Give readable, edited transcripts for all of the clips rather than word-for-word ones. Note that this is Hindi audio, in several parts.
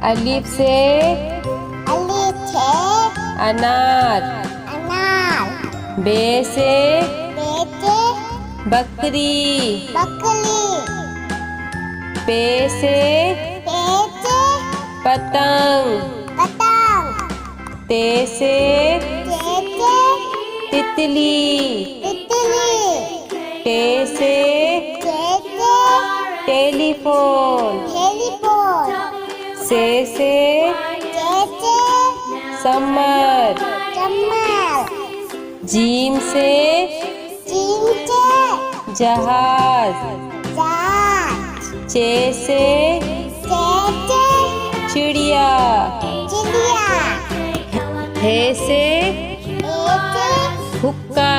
अलिफ से अनार, बे से बकरी, पे से पतंग, ते से तितली, टे से टेलीफोन, से समर, जीम से जहाज, चे से चिड़िया, हे से हुक्का,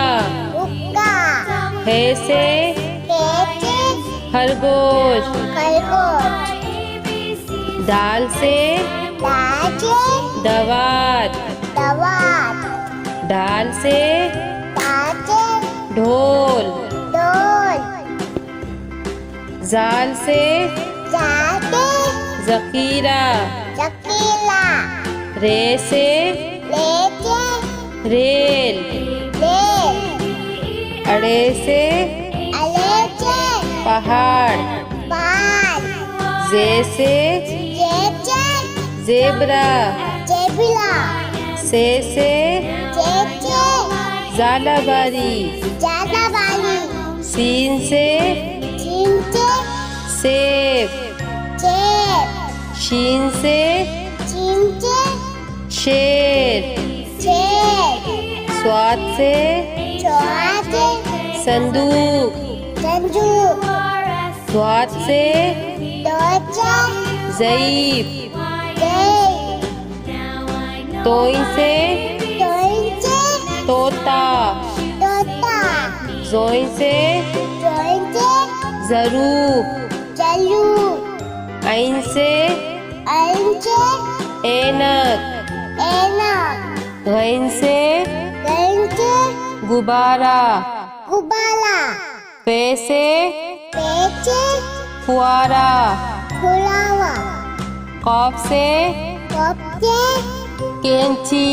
हे से खरगोश, दाल से दवात, दाल से ढोल, जाल से जकीरा, रे से रेल, अड़े से पहाड़, जे से जेब्रा, से जालाबारी, सीन से सेब, शीन से शेर, स्वाद से संदूक, स्वाद से ज़ईफ, तोइन से तोता, जोइन से ज़रूफ, आइन से ऐनक, गैन से गुब्बारा, पे से फुआरा, कॉफ से कैंची,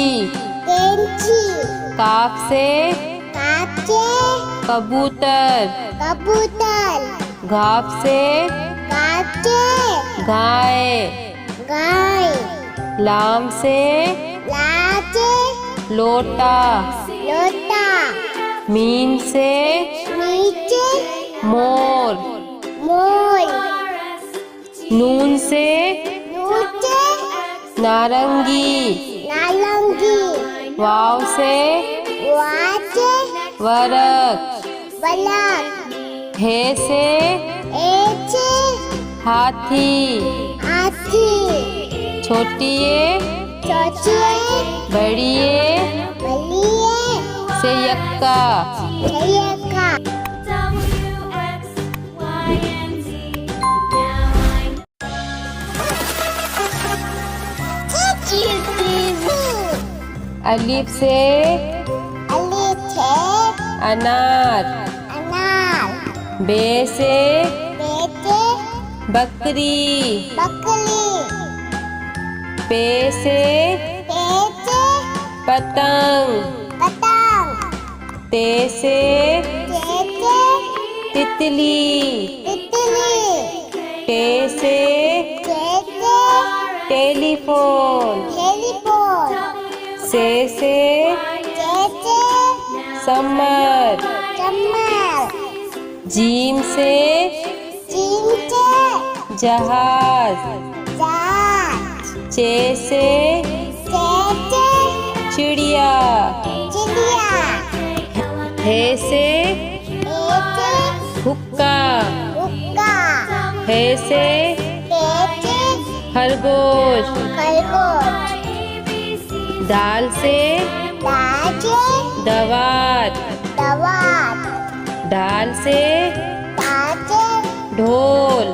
काफ से कबूतर, घाप से गाय, लाम से लोटा, मीम से मोर, नून से नारंगी, वाव से वरक, हे से हाथी, छोटिए बड़िए से यक्का, अलिफ से अनार, बे से बकरी, पे से पतंग, ते से तितली, टे से टेलीफोन, से समर, जीम से जहाज, चे से चिड़िया, हे से हुक्का, हे से खरगोश, दाल से दवात, दाल से ढोल,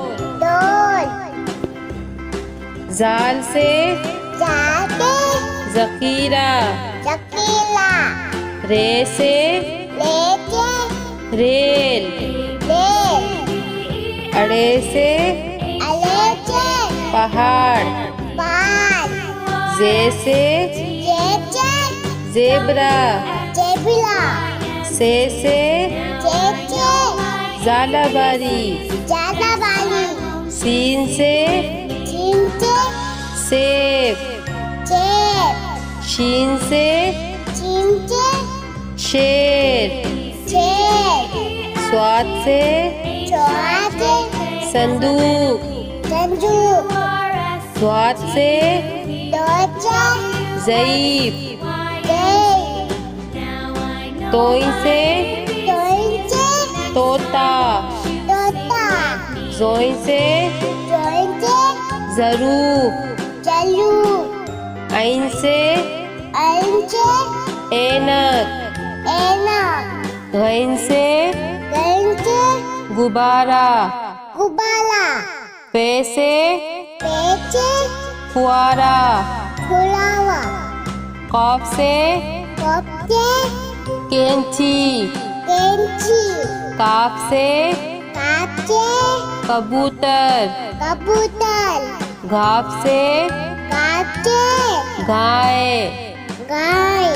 जाल से जकीरा, रे से रेल, अड़े से पहाड़, बाल जे से जेब्रा जेबिला से झालाबारी जालाबाली सीन से चिंचे सेब चेप शीन से चिंचे शेर चेप स्वाद से चौहाते संदूक संजू स्वाद से दोचा ज़ईफ दे तोई से तोइंचे तोता तोता जोई से जोइंचे ज़रूफ चलू ऐन से अंचे ऐनक एना गैन से गंचे गुब्बारा गुबाला पे से पेचे फुआरा फुलावा कॉफ से कपचे कैंची केंची काफ से काचे कबूतर कबूतर घाफ से काचे गाय गाय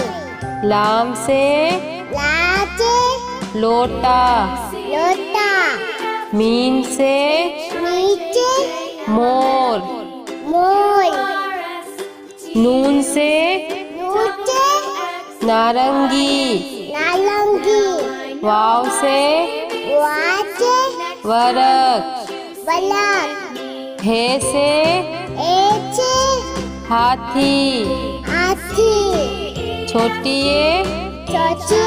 लाम से लाचे लोटा लोटा मीम से नीचे मोर मोर नून से नूचे नारंगी नालंगी वाव से वाचे वरक बलक हे से एचे हाथी हाथी छोटिए चोचे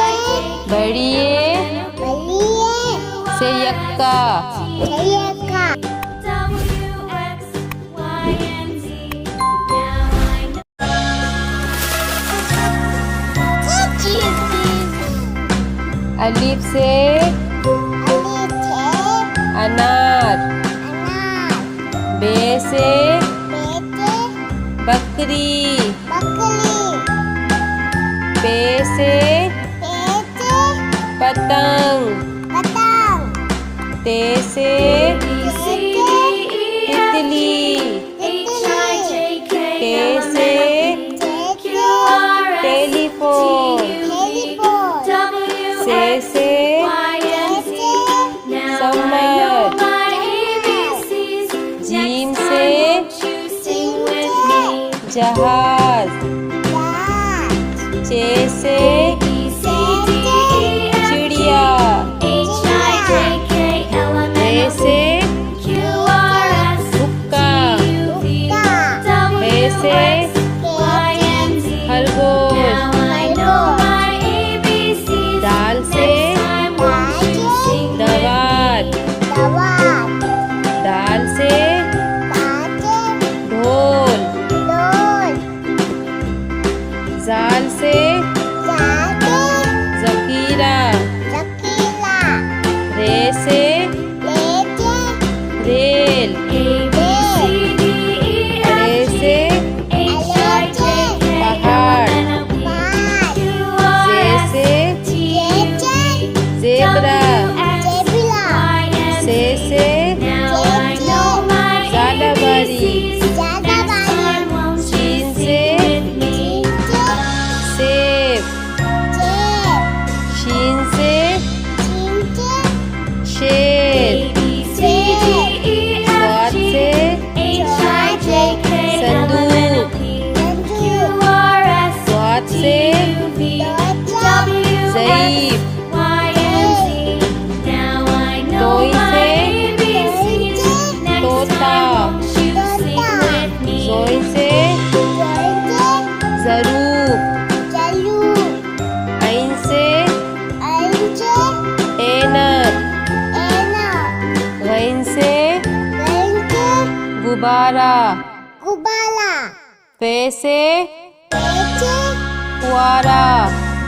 बड़िए बलिए से यक्का जयका अलिफ से अनार बे से बकरी पे से पतंग ते से तितली के से टेलीफोन से समर जीम से जहाज चे से चिड़िया रे से हुक्का हे से खरगोश दाल से दवात दाल से ढोल जाल से जखीरा रे से रेल रे से पहाड़ जे से जेब्रा से झालाबारी शीन से सेब शीन से शेर स्वाद से संदूक स्वाद से ज़ईफ तोई से तोता जोई से ज़रूफ ऐन से ऐनक गैन से गुब्बारा गुबाला पे से पेचे फुआरा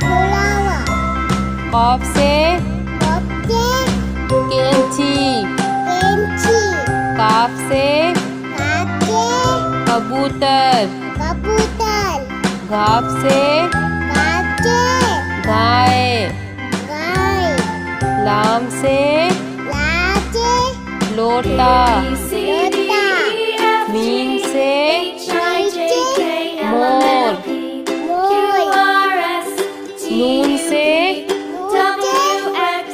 फुलावा कॉफ से कपचे कैंची केंची काफ से काचे कबूतर कबूतर घाफ से काचे गाय गाय लाम से लाचे लोटा लोटा मीम से नून से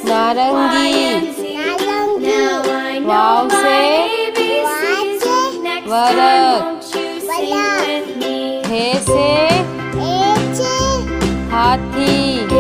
नारंगी। वाव से वरक। हे से हाथी।